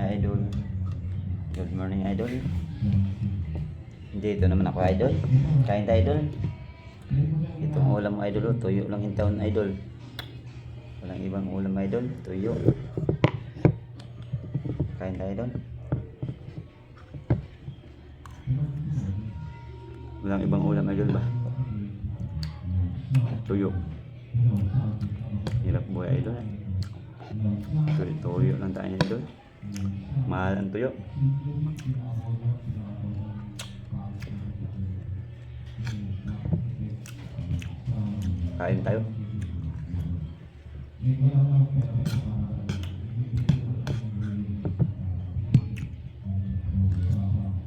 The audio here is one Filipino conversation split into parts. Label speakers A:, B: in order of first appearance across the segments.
A: Idol. Good morning, Idol. Dito naman ako, Idol. Kain tayo, Idol. Itong ulam mo, Idol. Tuyo lang yung taon, Idol. Walang ibang ulam, Idol. Tuyo. Kain tayo, Idol. Walang ibang ulam, Idol ba? Tuyo. Hirap buhay, Idol. Tuyo lang tayo, Idol. Mahal ang tuyo. Kain tayo.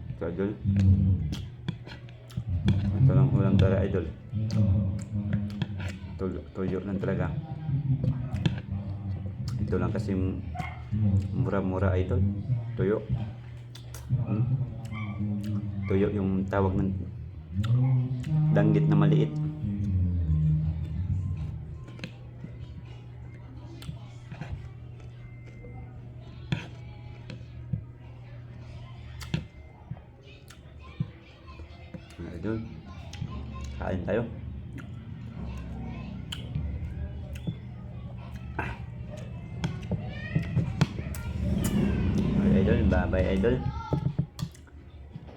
A: Ito, Idol. Ito lang ulam talaga, Idol. Tuyo lang talaga. Ito lang kasi mura-mura, Idol. Tuyo. Tuyo yung tawag ng danggit na maliit. Idol, kain tayo. Idol, bye-bye, Idol.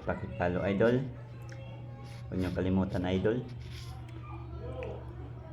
A: Pakipalo, Idol. Huwag niyong kalimutan, Idol.